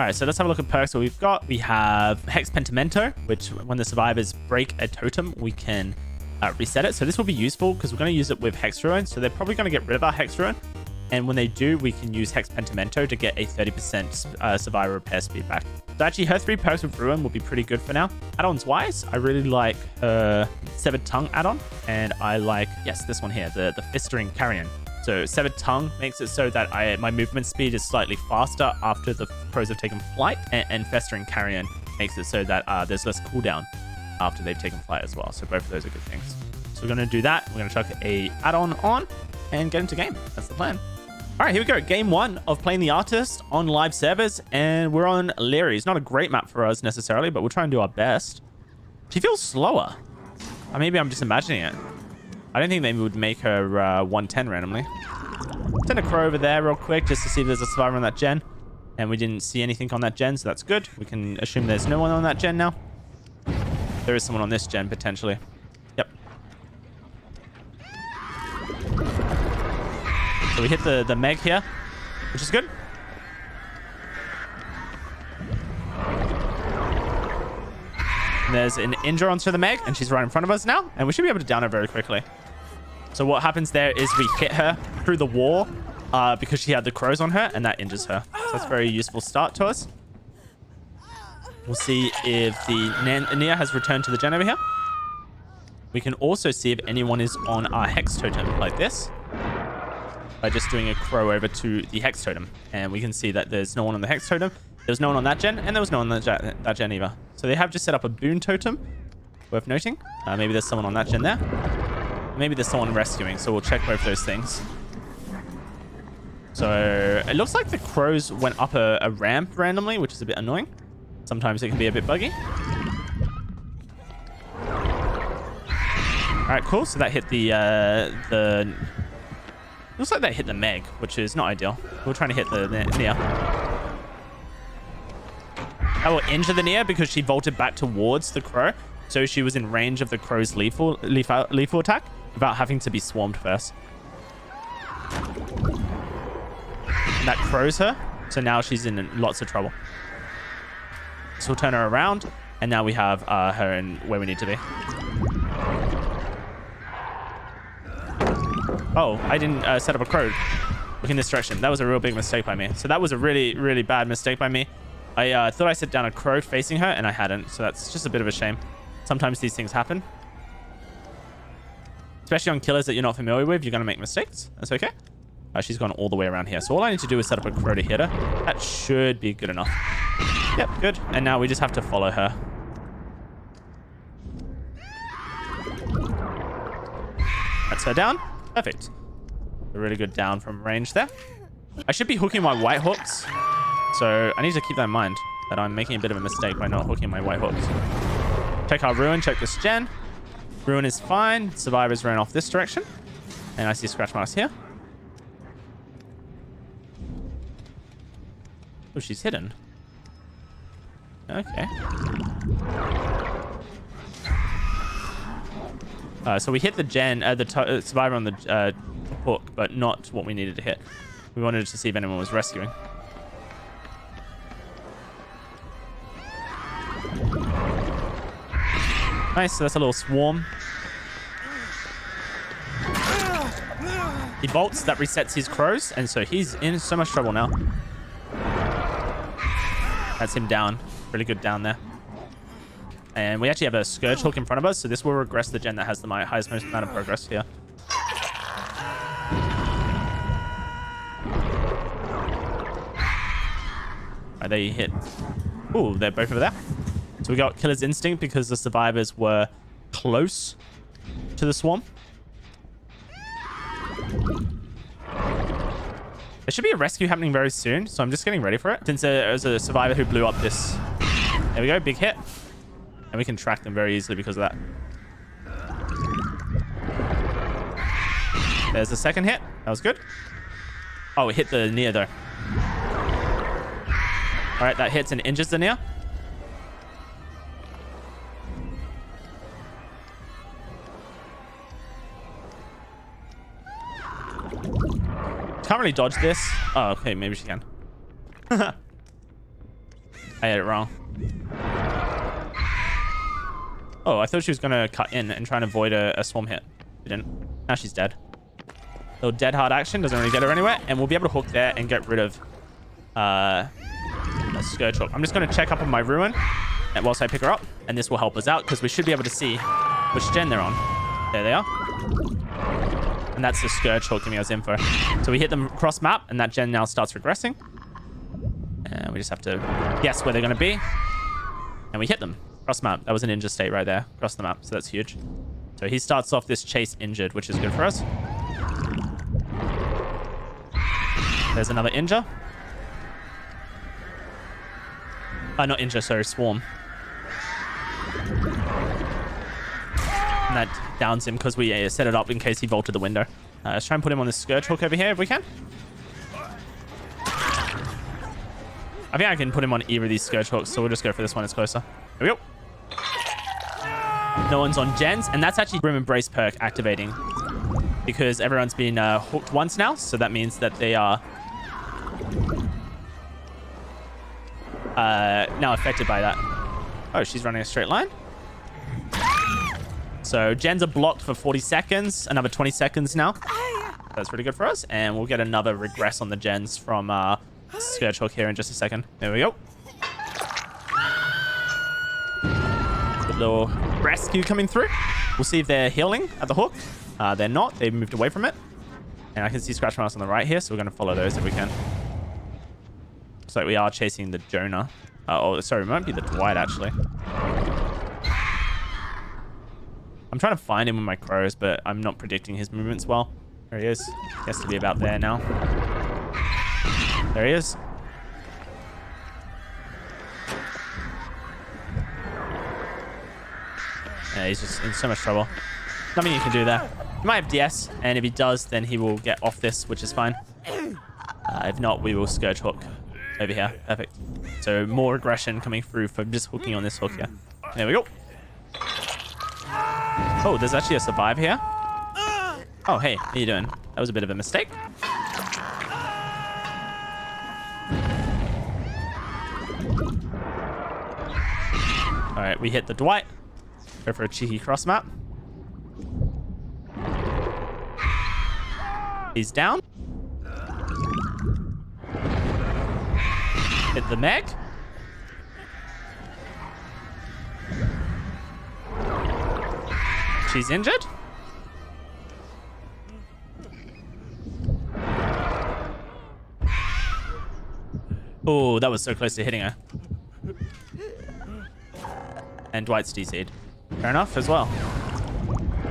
All right, so let's have a look at perks. What we've got, we have Hex Pentimento, which when the survivors break a totem, we can reset it. So this will be useful because we're going to use it with Hex Ruin. So they're probably going to get rid of our Hex Ruin. And when they do, we can use Hex Pentimento to get a 30% survivor repair speed back. So actually, her 3 perks with Ruin will be pretty good for now. Add-ons wise, I really like her Severed Tongue add-on. And I like, yes, this one here, the Fistering Carrion. So Severed Tongue makes it so that my movement speed is slightly faster after the crows have taken flight. And Festering Carrion makes it so that there's less cooldown after they've taken flight as well. So both of those are good things. So we're going to do that. We're going to chuck a add-on on and get into game. That's the plan. All right, here we go. Game 1 of playing the artist on live servers. And we're on Leary. It's not a great map for us necessarily, but we'll try and do our best. She feels slower. Or maybe I'm just imagining it. I don't think they would make her 110 randomly. Send a crow over there real quick just to see if there's a survivor on that gen. And we didn't see anything on that gen, so that's good. We can assume there's no one on that gen now. There is someone on this gen, potentially. Yep. So we hit the Meg here, which is good. And there's an injure onto the Meg, and she's right in front of us now. And we should be able to down her very quickly. So what happens there is we hit her through the wall because she had the crows on her, and that injures her. So that's a very useful start to us. We'll see if the Nia has returned to the gen over here. We can also see if anyone is on our Hex Totem like this by just doing a crow over to the Hex Totem. And we can see that there's no one on the Hex Totem. There was no one on that gen, and there was no one on that gen either. So they have just set up a Boon Totem. Worth noting. Maybe there's someone on that gen there. Maybe there's someone rescuing, so we'll check both those things. So it looks like the crows went up a ramp randomly, which is a bit annoying. Sometimes it can be a bit buggy. All right, cool. So that hit the looks like that hit the Meg, which is not ideal. We're trying to hit the Nia. That will injure the Nia because she vaulted back towards the crow, so she was in range of the crow's lethal attack without having to be swarmed first. And that crows her, so now she's in lots of trouble. So we'll turn her around, and now we have her in where we need to be. Oh, I didn't set up a crow. Look in this direction. That was a real big mistake by me. So that was a really, really bad mistake by me. I thought I set down a crow facing her, and I hadn't. So that's just a bit of a shame. Sometimes these things happen. Especially on killers that you're not familiar with, you're going to make mistakes. That's okay. She's gone all the way around here. So all I need to do is set up a crow to hit her. That should be good enough. Yep, good. And now we just have to follow her. That's her down. Perfect. A really good down from range there. I should be hooking my white hooks. So I need to keep that in mind, that I'm making a bit of a mistake by not hooking my white hooks. Check our Ruin. Check this gen. Ruin is fine. Survivors ran off this direction. And I see scratch marks here. Oh, she's hidden. Okay. So we hit the gen, the survivor on the hook, but not what we needed to hit. We wanted to see if anyone was rescuing. Nice, so that's a little swarm. He bolts, that resets his crows, and so he's in so much trouble now. That's him down. Really good down there. And we actually have a Scourge hook in front of us, so this will regress the gen that has the highest most amount of progress here. Right, there you hit. Ooh, they're both over there. So we got Killer's Instinct because the survivors were close to the swarm. There should be a rescue happening very soon, so I'm just getting ready for it. Since there was a survivor who blew up this. There we go, big hit. And we can track them very easily because of that. There's the second hit. That was good. Oh, it hit the Nia though. All right, that hits and injures the Nia. Can't really dodge this. Oh, okay, maybe she can. I had it wrong. Oh, I thought she was going to cut in and try and avoid a swarm hit. She didn't. Now she's dead. Little dead hard action. Doesn't really get her anywhere. And we'll be able to hook there and get rid of a Scourge Hook. I'm just going to check up on my Ruin whilst I pick her up. And this will help us out because we should be able to see which gen they're on. There they are. And that's the Scourge Hook giving us info. So we hit them cross map and that gen now starts regressing. And we just have to guess where they're going to be. And we hit them. Cross map. That was an injured state right there. Across the map. So that's huge. So he starts off this chase injured, which is good for us. There's another injure. Not injure, sorry, swarm. And that downs him because we set it up in case he vaulted the window. Let's try and put him on the Scourge Hook over here if we can. I think I can put him on either of these Scourge Hooks, so we'll just go for this one. It's closer. Here we go. No one's on gens, and that's actually Grim Embrace perk activating because everyone's been hooked once now, so that means that they are now affected by that. Oh, she's running a straight line. So gens are blocked for 40 seconds, another 20 seconds now. That's really good for us, and we'll get another regress on the gens from Scourge Hook here in just a second. There we go. Good little rescue coming through. We'll see if they're healing at the hook. They're not. They've moved away from it. And I can see scratch marks on the right here, so we're going to follow those if we can. Looks like we are chasing the Jonah. Oh, sorry, it might be the Dwight, actually. I'm trying to find him with my crows, but I'm not predicting his movements well. There he is. He has to be about there now. There he is. Yeah, he's just in so much trouble. Nothing you can do there. He might have DS, and if he does, then he will get off this, which is fine. If not, we will Scourge Hook over here. Perfect. So more aggression coming through from just hooking on this hook here. There we go. Oh, there's actually a survivor here. Oh, hey, how you doing? That was a bit of a mistake. All right, we hit the Dwight. Go for a cheeky cross map. He's down. Hit the Meg. She's injured. Oh, that was so close to hitting her. And Dwight's DC'd. Fair enough as well.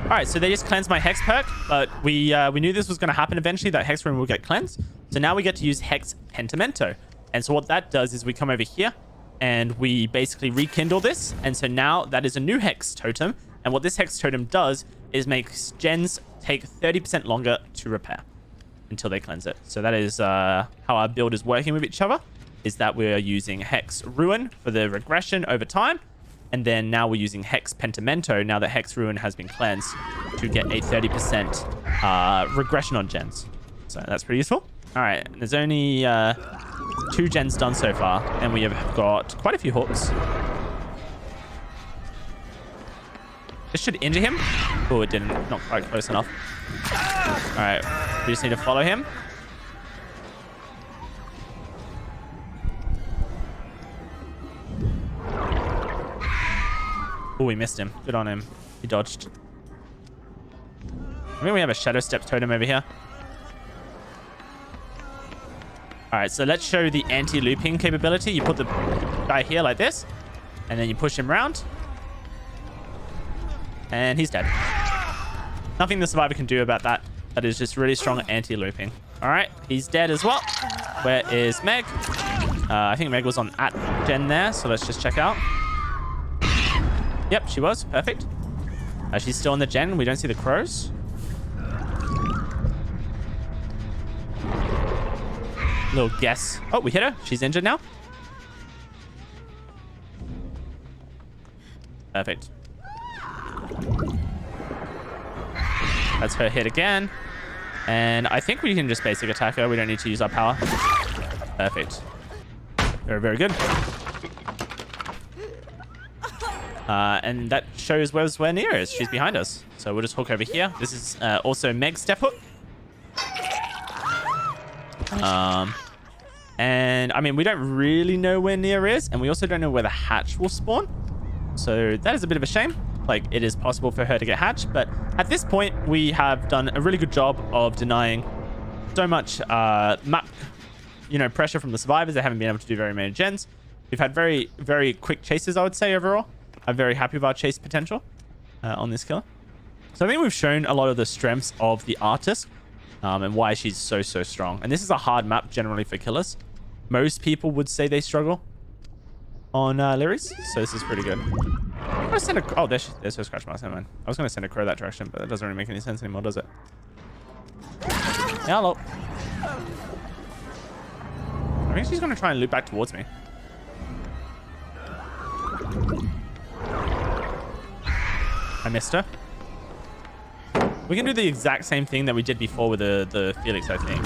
All right, so they just cleansed my Hex perk, but we knew this was going to happen eventually, that Hex Rune will get cleansed. So now we get to use Hex Pentimento. And so what that does is we come over here and we basically rekindle this. And so now that is a new Hex Totem. And what this Hex Totem does is makes gens take 30% longer to repair until they cleanse it. So that is how our build is working with each other, is that we are using Hex Ruin for the regression over time. And then now we're using Hex Pentimento, now that Hex Ruin has been cleansed, to get a 30% regression on gens. So that's pretty useful. All right, there's only 2 gens done so far, and we have got quite a few hooks. This should injure him. Oh, it didn't. Not quite close enough. All right, we just need to follow him. Oh, we missed him. Good on him. He dodged. I think we have a Shadow Steps totem over here. All right, so let's show the anti-looping capability. You put the guy here like this, and then you push him around. And he's dead. Nothing the survivor can do about that. That is just really strong anti-looping. All right, he's dead as well. Where is Meg? I think Meg was on at gen there, so let's just check out. Yep, she was. Perfect. She's still in the gen. We don't see the crows. Little guess. Oh, we hit her. She's injured now. Perfect. That's her hit again. And I think we can just basic attack her. We don't need to use our power. Perfect. Very, very good. And that shows where Nia is. She's behind us. So we'll just hook over here. This is also Meg's step hook. And I mean, we don't really know where Nia is, and we also don't know where the hatch will spawn. So that is a bit of a shame. Like, it is possible for her to get hatched, but at this point, we have done a really good job of denying so much map, pressure from the survivors. They haven't been able to do very many gens. We've had very, very quick chases, I would say, overall. I'm very happy with our chase potential on this killer. So I think we've shown a lot of the strengths of the artist and why she's so strong. And this is a hard map generally for killers. Most people would say they struggle on Lyris, so this is pretty good. I'm gonna send a... Oh, there's her scratch marks. Never mind. I was going to send a crow that direction, but that doesn't really make any sense anymore, does it? Hello. I think she's going to try and loop back towards me. I missed her. We can do the exact same thing that we did before with the Felix, I think.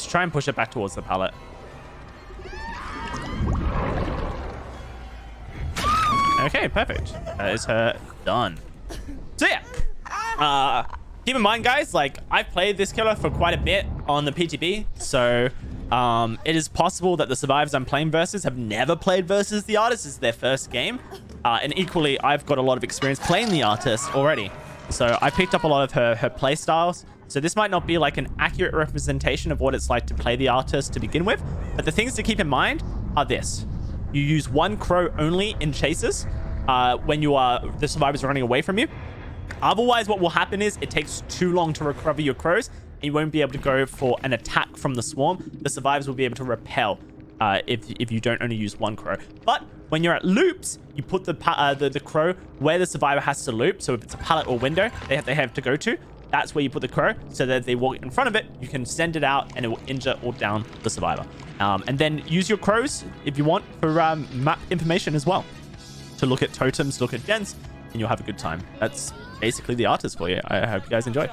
Try and push it back towards the pallet. Okay, perfect. That is her done. So yeah, keep in mind, guys, like, I've played this killer for quite a bit on the PTB, so it is possible that the survivors I'm playing versus have never played versus the artist. This is their first game, and equally, I've got a lot of experience playing the artist already. So I picked up a lot of her play styles. So this might not be like an accurate representation of what it's like to play the artist to begin with, but the things to keep in mind are this. You use one crow only in chases when the survivors are running away from you. Otherwise, what will happen is it takes too long to recover your crows, and you won't be able to go for an attack from the swarm. The survivors will be able to repel if you don't only use one crow. But when you're at loops, you put the crow where the survivor has to loop. So if it's a pallet or window they have to go to, that's where you put the crow, so that if they walk in front of it, you can send it out and it will injure or down the survivor. And then use your crows if you want for map information as well, to look at totems, look at gens, and you'll have a good time. That's basically the artist for you. I hope you guys enjoy.